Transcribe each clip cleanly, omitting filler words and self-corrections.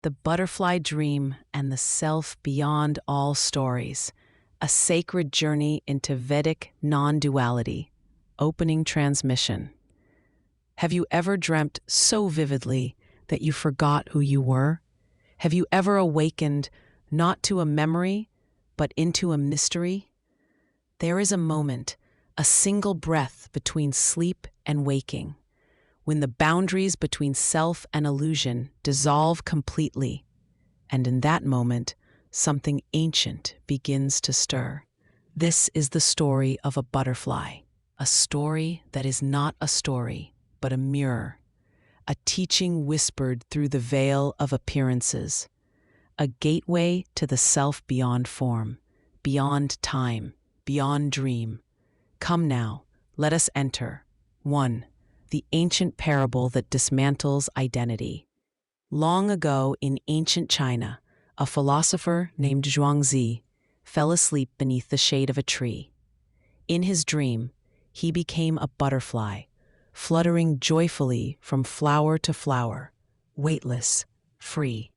The Butterfly Dream and the Self Beyond All Stories, a sacred journey into Vedic non-duality. Opening transmission. Have you ever dreamt so vividly that you forgot who you were? Have you ever awakened not to a memory, but into a mystery? There is a moment, a single breath between sleep and waking, when the boundaries between self and illusion dissolve completely, and in that moment, something ancient begins to stir. This is the story of a butterfly, a story that is not a story, but a mirror, a teaching whispered through the veil of appearances, a gateway to the self beyond form, beyond time, beyond dream. Come now, let us enter. 1. The ancient parable that dismantles identity. Long ago in ancient China, a philosopher named Zhuangzi fell asleep beneath the shade of a tree. In his dream, he became a butterfly, fluttering joyfully from flower to flower, weightless, free.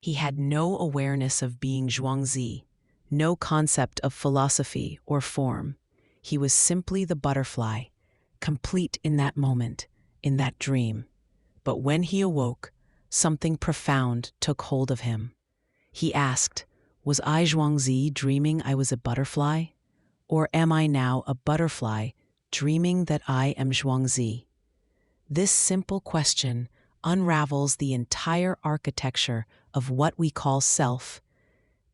He had no awareness of being Zhuangzi, no concept of philosophy or form. He was simply the butterfly, complete in that moment, in that dream. But when he awoke, something profound took hold of him. He asked, was I Zhuangzi dreaming I was a butterfly? Or am I now a butterfly dreaming that I am Zhuangzi? This simple question unravels the entire architecture of what we call self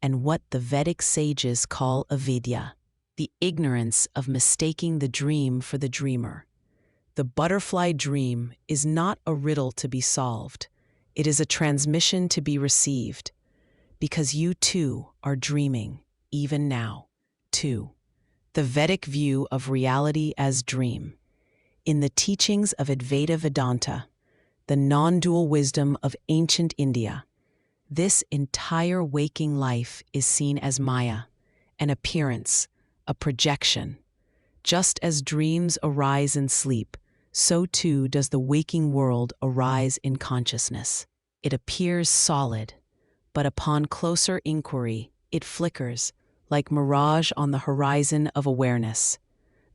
and what the Vedic sages call avidya, the ignorance of mistaking the dream for the dreamer. The butterfly dream is not a riddle to be solved. It is a transmission to be received, because you too are dreaming, even now. 2. The Vedic view of reality as dream. In the teachings of Advaita Vedanta, the non-dual wisdom of ancient India, this entire waking life is seen as Maya, an appearance, a projection. Just as dreams arise in sleep, so too does the waking world arise in consciousness. It appears solid, but upon closer inquiry, it flickers, like mirage on the horizon of awareness.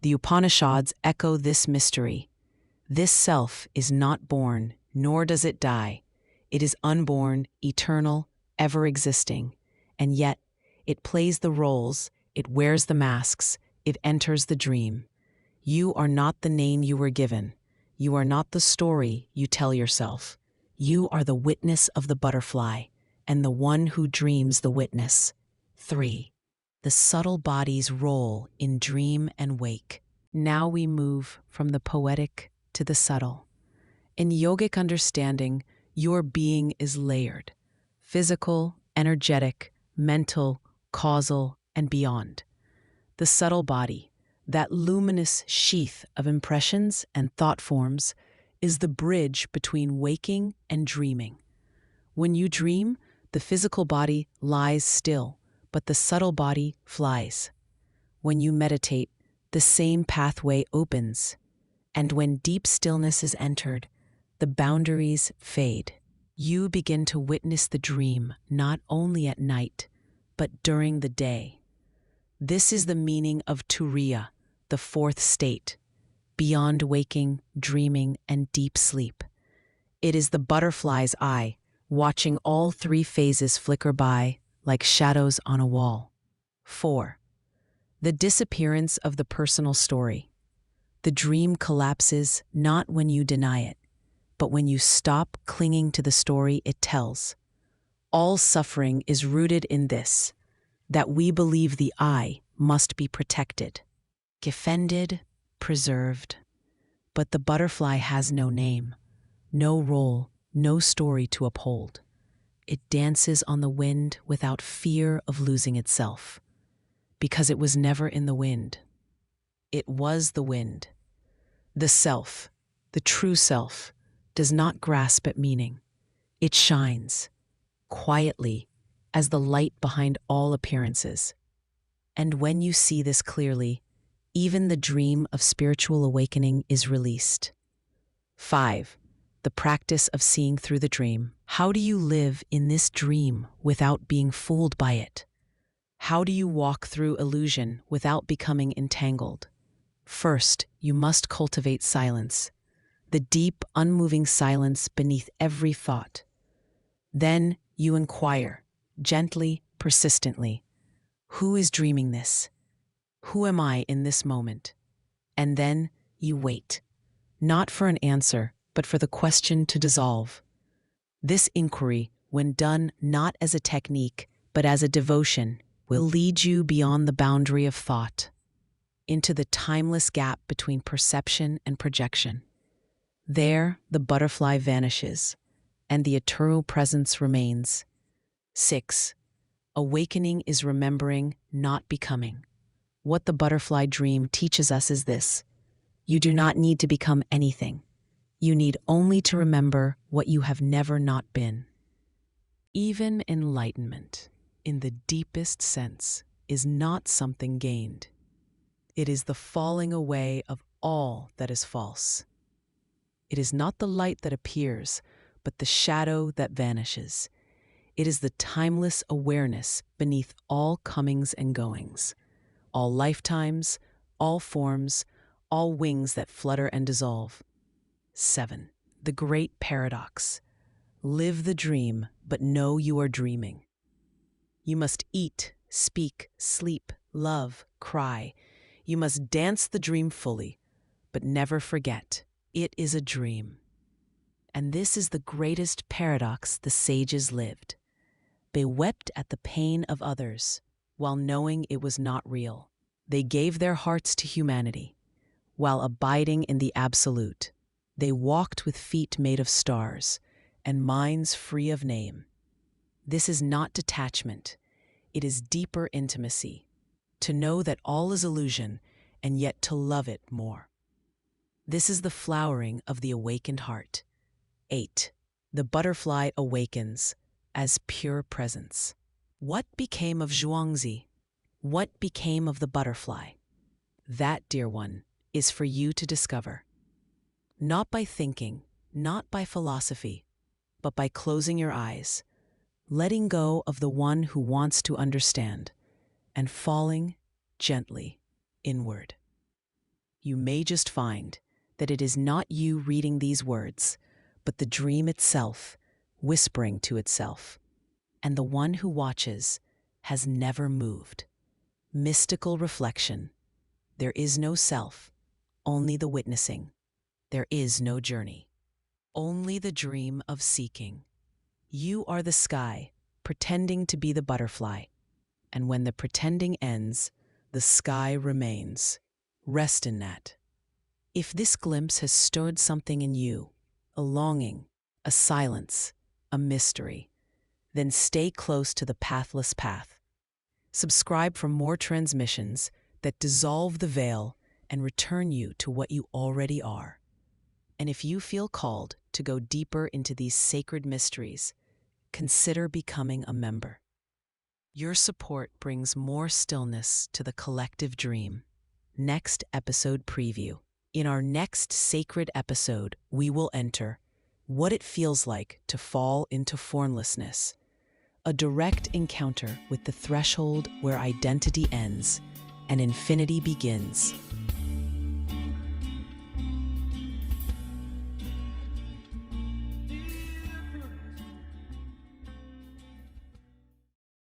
The Upanishads echo this mystery. This self is not born, nor does it die. It is unborn, eternal, ever-existing, and yet it plays the roles, it wears the masks, it enters the dream. You are not the name you were given. You are not the story you tell yourself. You are the witness of the butterfly, and the one who dreams the witness. 3. The subtle body's role in dream and wake. Now we move from the poetic to the subtle. In yogic understanding, your being is layered: physical, energetic, mental, causal, and beyond. The subtle body, that luminous sheath of impressions and thought forms, is the bridge between waking and dreaming. When you dream, the physical body lies still, but the subtle body flies. When you meditate, the same pathway opens, and when deep stillness is entered, the boundaries fade. You begin to witness the dream not only at night, but during the day. This is the meaning of Turiya, the fourth state, beyond waking, dreaming, and deep sleep. It is the butterfly's eye, watching all three phases flicker by like shadows on a wall. 4. The disappearance of the personal story. The dream collapses not when you deny it, but when you stop clinging to the story it tells. All suffering is rooted in this, that we believe the I must be protected, defended, preserved. But the butterfly has no name, no role, no story to uphold. It dances on the wind without fear of losing itself, because it was never in the wind. It was the wind. The self, the true self, does not grasp at meaning. It shines, quietly, as the light behind all appearances. And when you see this clearly, even the dream of spiritual awakening is released. 5. The practice of seeing through the dream. How do you live in this dream without being fooled by it? How do you walk through illusion without becoming entangled? First, you must cultivate silence, the deep, unmoving silence beneath every thought. Then you inquire, gently, persistently, who is dreaming this? Who am I in this moment? And then you wait, not for an answer, but for the question to dissolve. This inquiry, when done not as a technique, but as a devotion, will lead you beyond the boundary of thought, into the timeless gap between perception and projection. There, the butterfly vanishes, and the eternal presence remains. 6. Awakening is remembering, not becoming. What the butterfly dream teaches us is this: you do not need to become anything. You need only to remember what you have never not been. Even enlightenment, in the deepest sense, is not something gained. It is the falling away of all that is false. It is not the light that appears, but the shadow that vanishes. It is the timeless awareness beneath all comings and goings, all lifetimes, all forms, all wings that flutter and dissolve. 7. The great paradox. Live the dream, but know you are dreaming. You must eat, speak, sleep, love, cry. You must dance the dream fully, but never forget, it is a dream. And this is the greatest paradox the sages lived. They wept at the pain of others, while knowing it was not real. They gave their hearts to humanity, while abiding in the absolute. They walked with feet made of stars, and minds free of name. This is not detachment, it is deeper intimacy, to know that all is illusion, and yet to love it more. This is the flowering of the awakened heart. 8. The butterfly awakens as pure presence. What became of Zhuangzi? What became of the butterfly? That, dear one, is for you to discover. Not by thinking, not by philosophy, but by closing your eyes, letting go of the one who wants to understand, and falling gently inward. You may just find that it is not you reading these words, but the dream itself whispering to itself. And the one who watches has never moved. Mystical reflection. There is no self, only the witnessing. There is no journey, only the dream of seeking. You are the sky, pretending to be the butterfly. And when the pretending ends, the sky remains. Rest in that. If this glimpse has stirred something in you, a longing, a silence, a mystery, then stay close to the pathless path. Subscribe for more transmissions that dissolve the veil and return you to what you already are. And if you feel called to go deeper into these sacred mysteries, consider becoming a member. Your support brings more stillness to the collective dream. Next episode preview. In our next sacred episode, we will enter what it feels like to fall into formlessness, a direct encounter with the threshold where identity ends and infinity begins.